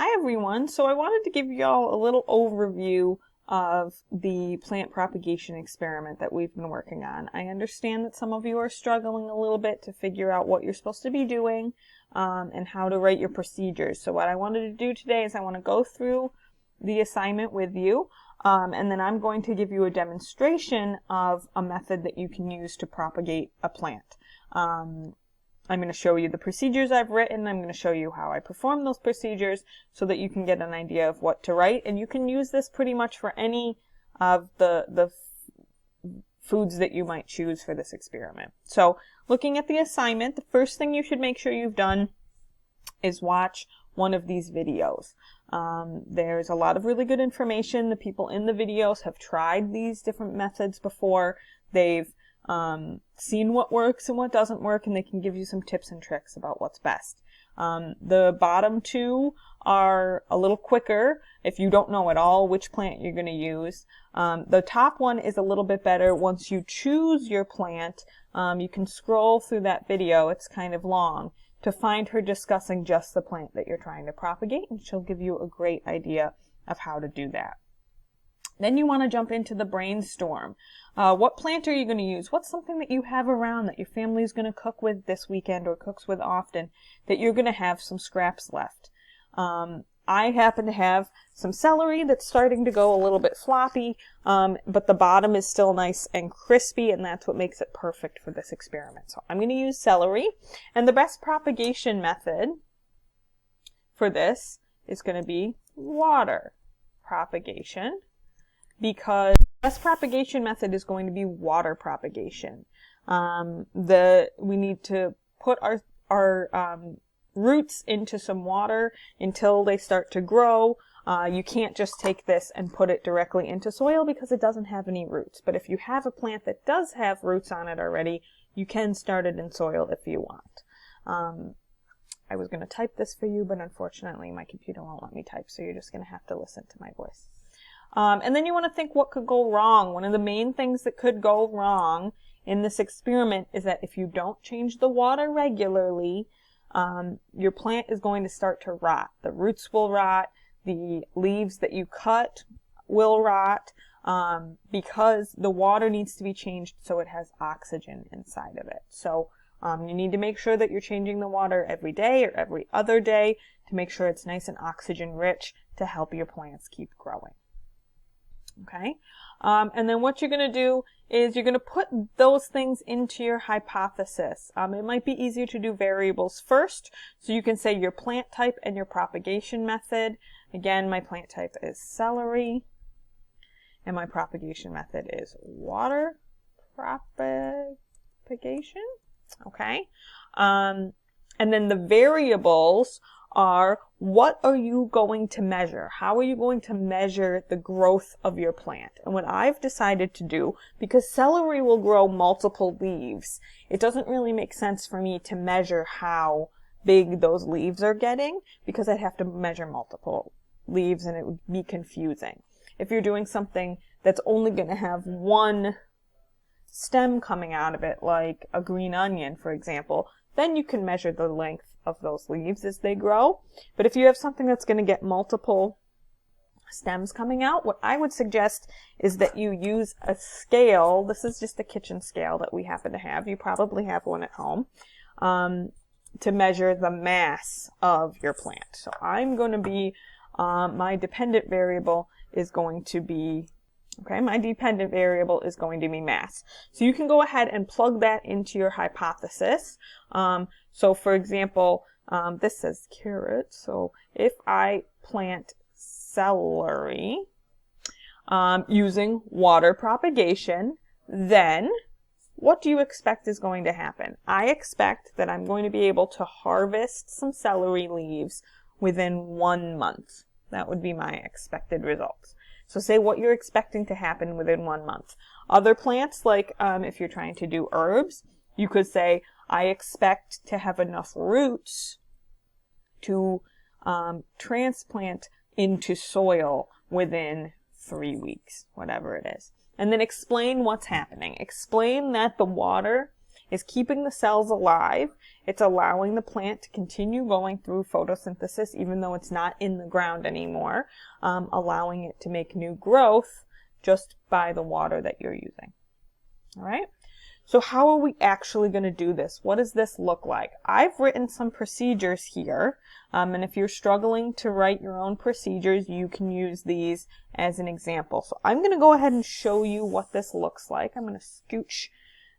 Hi everyone, so I wanted to give y'all a little overview of the plant propagation experiment that we've been working on. I understand that some of you are struggling a little bit to figure out what you're supposed to be doing and how to write your procedures. So what I wanted to do today is I want to go through the assignment with you and then I'm going to give you a demonstration of a method that you can use to propagate a plant. I'm going to show you the procedures I've written. I'm going to show you how I perform those procedures so that you can get an idea of what to write. And you can use this pretty much for any of the foods that you might choose for this experiment. So looking at the assignment, the first thing you should make sure you've done is watch one of these videos. There's a lot of really good information. The people in the videos have tried these different methods before. They've seen what works and what doesn't work, and they can give you some tips and tricks about what's best. The bottom two are a little quicker if you don't know at all which plant you're going to use. The top one is a little bit better. Once you choose your plant, you can scroll through that video, it's kind of long, to find her discussing just the plant that you're trying to propagate, and she'll give you a great idea of how to do that. Then you want to jump into the brainstorm. What plant are you going to use? What's something that you have around that your family is going to cook with this weekend or cooks with often that you're going to have some scraps left? I happen to have some celery that's starting to go a little bit floppy, but the bottom is still nice and crispy, and that's what makes it perfect for this experiment. So I'm going to use celery, and the best propagation method for this is going to be water propagation, because the best propagation method is going to be water propagation. We need to put our roots into some water until they start to grow. You can't just take this and put it directly into soil because it doesn't have any roots. But if you have a plant that does have roots on it already, you can start it in soil if you want. I was going to type this for you, but unfortunately my computer won't let me type, so you're just going to have to listen to my voice. And then you want to think what could go wrong. One of the main things that could go wrong in this experiment is that if you don't change the water regularly, your plant is going to start to rot. The roots will rot, the leaves that you cut will rot, because the water needs to be changed so it has oxygen inside of it. So you need to make sure that you're changing the water every day or every other day to make sure it's nice and oxygen rich to help your plants keep growing. Okay, and then what you're going to do is you're going to put those things into your hypothesis. It might be easier to do variables first, so you can say your plant type and your propagation method. Again, my plant type is celery, and my propagation method is water propagation. Okay, and then the variables are, what are you going to measure? How are you going to measure the growth of your plant? And what I've decided to do, because celery will grow multiple leaves, it doesn't really make sense for me to measure how big those leaves are getting, because I'd have to measure multiple leaves and it would be confusing. If you're doing something that's only going to have one stem coming out of it, like a green onion, for example, then you can measure the length of those leaves as they grow. But if you have something that's going to get multiple stems coming out, what I would suggest is that you use a scale. This is just a kitchen scale that we happen to have. You probably have one at home, to measure the mass of your plant. So I'm going to be, my dependent variable is going to be, my dependent variable is going to be mass. So you can go ahead and plug that into your hypothesis. So for example, this says carrot. So if I plant celery using water propagation, then what do you expect is going to happen? I expect that I'm going to be able to harvest some celery leaves within 1 month. That would be my expected results. So say what you're expecting to happen within 1 month. Other plants, like if you're trying to do herbs, you could say, I expect to have enough roots to transplant into soil within 3 weeks, whatever it is. And then explain what's happening. Explain that the water is keeping the cells alive. It's allowing the plant to continue going through photosynthesis even though it's not in the ground anymore, allowing it to make new growth just by the water that you're using. All right? So how are we actually going to do this? What does this look like? I've written some procedures here, and if you're struggling to write your own procedures, you can use these as an example. So I'm going to go ahead and show you what this looks like. I'm going to scooch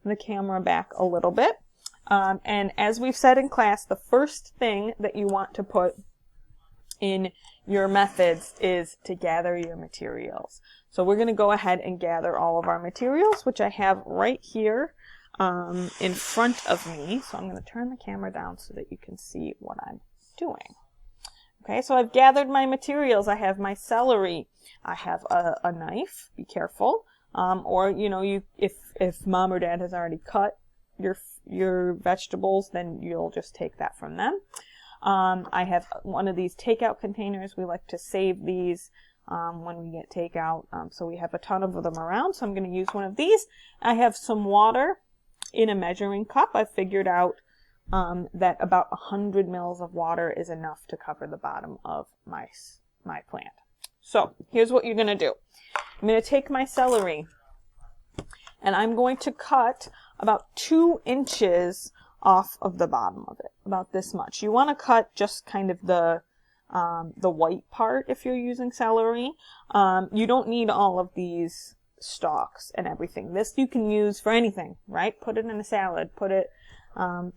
the camera back a little bit. And as we've said in class, the first thing that you want to put in your methods is to gather your materials. So we're going to go ahead and gather all of our materials, which I have right here in front of me. So I'm going to turn the camera down so that you can see what I'm doing. Okay, so I've gathered my materials. I have my celery. I have a knife. Be careful. Or, you know, if mom or dad has already cut your vegetables, then you'll just take that from them. I have one of these takeout containers. We like to save these when we get takeout. So we have a ton of them around. So I'm going to use one of these. I have some water in a measuring cup. I've figured out that about 100 mils of water is enough to cover the bottom of my plant. So here's what you're going to do. I'm going to take my celery and I'm going to cut about 2 inches off of the bottom of it, about this much. You want to cut just kind of the white part if you're using celery. You don't need all of these stalks and everything. This you can use for anything, right? Put it in a salad, put it,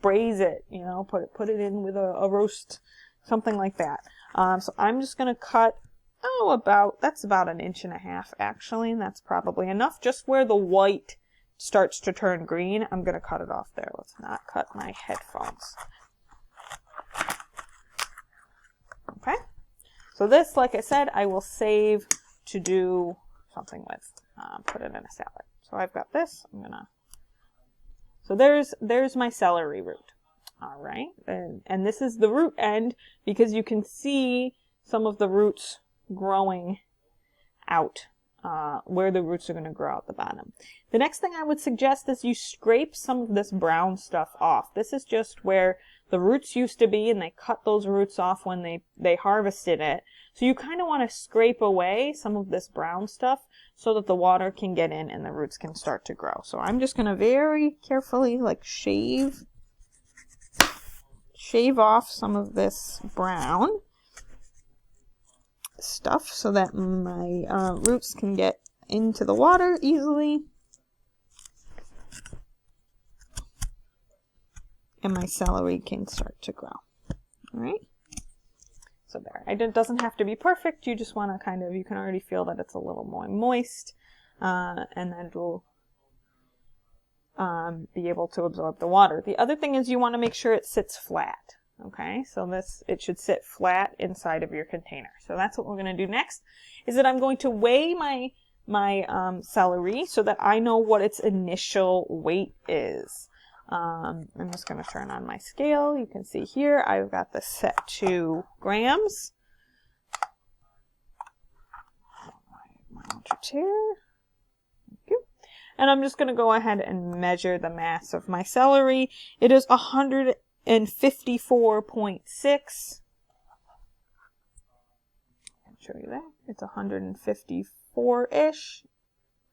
braise it, you know, put it in with a roast, something like that. So I'm just going to cut, that's about 1.5 inches actually, and that's probably enough. Just where the white starts to turn green, I'm going to cut it off there. Let's not cut my headphones. Okay, so this, like I said, I will save to do something with, put it in a salad. So I've got this, so there's my celery root. All right, and this is the root end because you can see some of the roots growing out, where the roots are going to grow out the bottom. The next thing I would suggest is you scrape some of this brown stuff off. This is just where the roots used to be, and they cut those roots off when they harvested it. So you kind of want to scrape away some of this brown stuff so that the water can get in and the roots can start to grow. So I'm just going to very carefully shave off some of this brown stuff so that my roots can get into the water easily. And my celery can start to grow. All right. So there. It doesn't have to be perfect. You just want to you can already feel that it's a little more moist. And then it will be able to absorb the water. The other thing is you want to make sure it sits flat. Okay. So it should sit flat inside of your container. So that's what we're going to do next, is that I'm going to weigh my celery so that I know what its initial weight is. I'm just going to turn on my scale. You can see here I've got this set to grams. My chair. Thank you. And I'm just going to go ahead and measure the mass of my celery. It is 154.6. I'll show you that. It's 154-ish.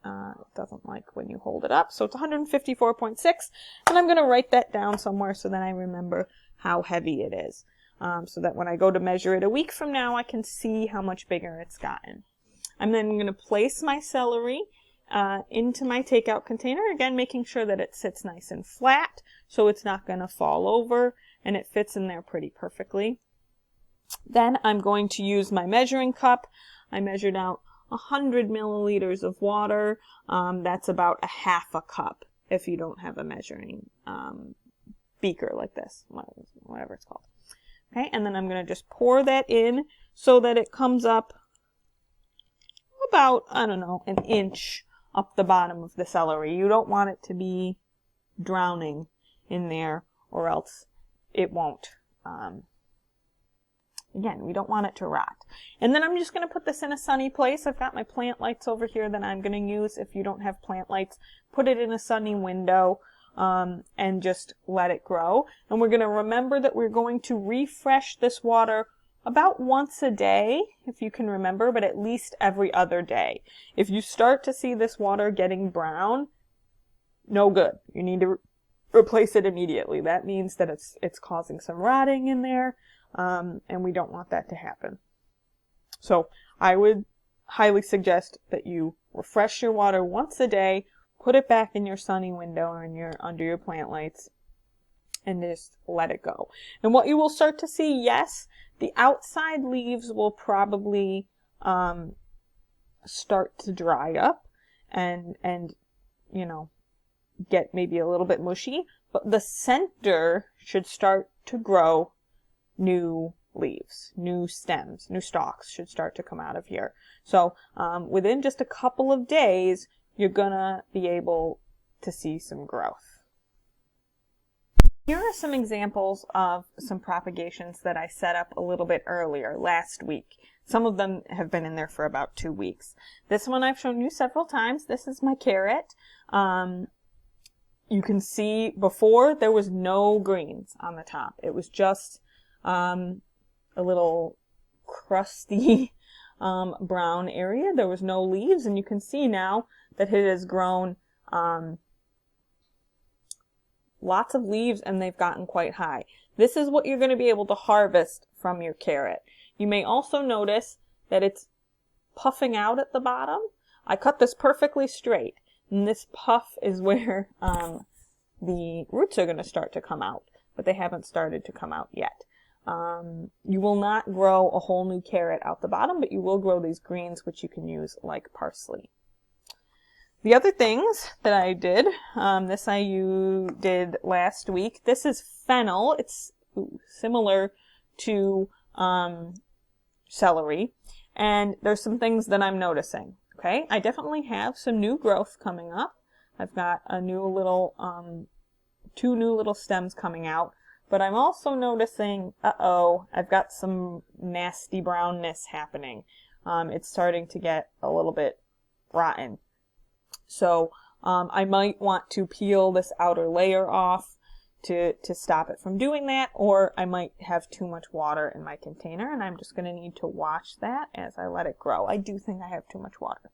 It doesn't like when you hold it up. So it's 154.6. And I'm going to write that down somewhere so that I remember how heavy it is. So that when I go to measure it a week from now, I can see how much bigger it's gotten. I'm then going to place my celery into my takeout container. Again, making sure that it sits nice and flat so it's not going to fall over and it fits in there pretty perfectly. Then I'm going to use my measuring cup. I measured out 100 milliliters of water. That's about 1/2 cup if you don't have a measuring beaker like this, whatever it's called. Okay, and then I'm going to just pour that in so that it comes up about, 1 inch up the bottom of the celery. You don't want it to be drowning in there or else it won't. Again, we don't want it to rot. And then I'm just going to put this in a sunny place. I've got my plant lights over here that I'm going to use. If you don't have plant lights, put it in a sunny window. and just let it grow. And we're going to remember that we're going to refresh this water about once a day, if you can remember, but at least every other day. If you start to see this water getting brown, no good. You need to replace it immediately. That means that it's causing some rotting in there, and we don't want that to happen. So I would highly suggest that you refresh your water once a day, put it back in your sunny window or under your plant lights, and just let it go. And what you will start to see, yes, the outside leaves will probably start to dry up and get maybe a little bit mushy, but the center should start to grow new leaves, new stems, new stalks should start to come out of here. So within just a couple of days, you're gonna be able to see some growth. Here are some examples of some propagations that I set up a little bit earlier, last week. Some of them have been in there for about 2 weeks. This one I've shown you several times. This is my carrot. You can see before there was no greens on the top. It was just a little crusty brown area. There was no leaves, and you can see now that it has grown lots of leaves, and they've gotten quite high. This is what you're going to be able to harvest from your carrot. You may also notice that it's puffing out at the bottom. I cut this perfectly straight, and this puff is where the roots are going to start to come out, but they haven't started to come out yet. You will not grow a whole new carrot out the bottom, but you will grow these greens, which you can use like parsley. The other things that I did, this I did last week. This is fennel. It's similar to celery, and there's some things that I'm noticing. Okay, I definitely have some new growth coming up. I've got a new little, 2 new little stems coming out, but I'm also noticing, I've got some nasty brownness happening. It's starting to get a little bit rotten. So, I might want to peel this outer layer off to stop it from doing that, or I might have too much water in my container, and I'm just going to need to watch that as I let it grow. I do think I have too much water.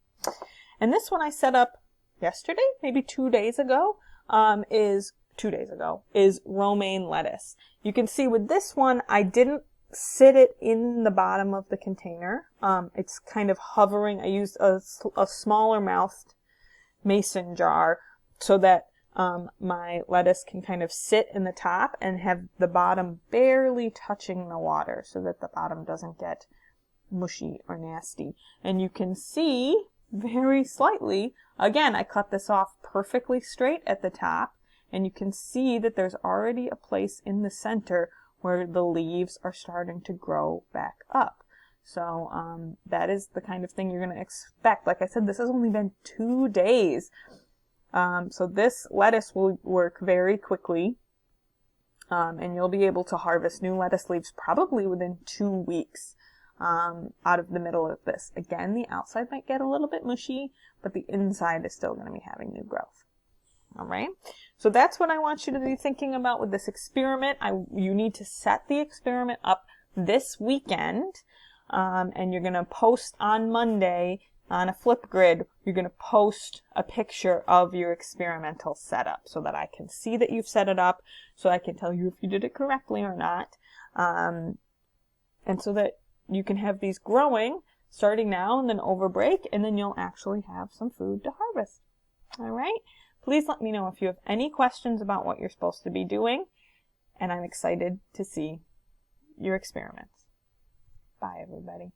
And this one I set up yesterday, maybe 2 days ago, is romaine lettuce. You can see with this one, I didn't sit it in the bottom of the container. It's kind of hovering. I used a smaller mouthed mason jar so that my lettuce can kind of sit in the top and have the bottom barely touching the water so that the bottom doesn't get mushy or nasty. And you can see very slightly, again, I cut this off perfectly straight at the top, and you can see that there's already a place in the center where the leaves are starting to grow back up. So that is the kind of thing you're going to expect. Like I said, this has only been 2 days. So this lettuce will work very quickly, and you'll be able to harvest new lettuce leaves probably within 2 weeks out of the middle of this. Again, the outside might get a little bit mushy, but the inside is still going to be having new growth. All right. So that's what I want you to be thinking about with this experiment. You need to set the experiment up this weekend, and you're going to post on Monday on a flip grid. You're going to post a picture of your experimental setup so that I can see that you've set it up, so I can tell you if you did it correctly or not, and so that you can have these growing starting now and then over break, and then you'll actually have some food to harvest. All right. Please let me know if you have any questions about what you're supposed to be doing, and I'm excited to see your experiments. Bye, everybody.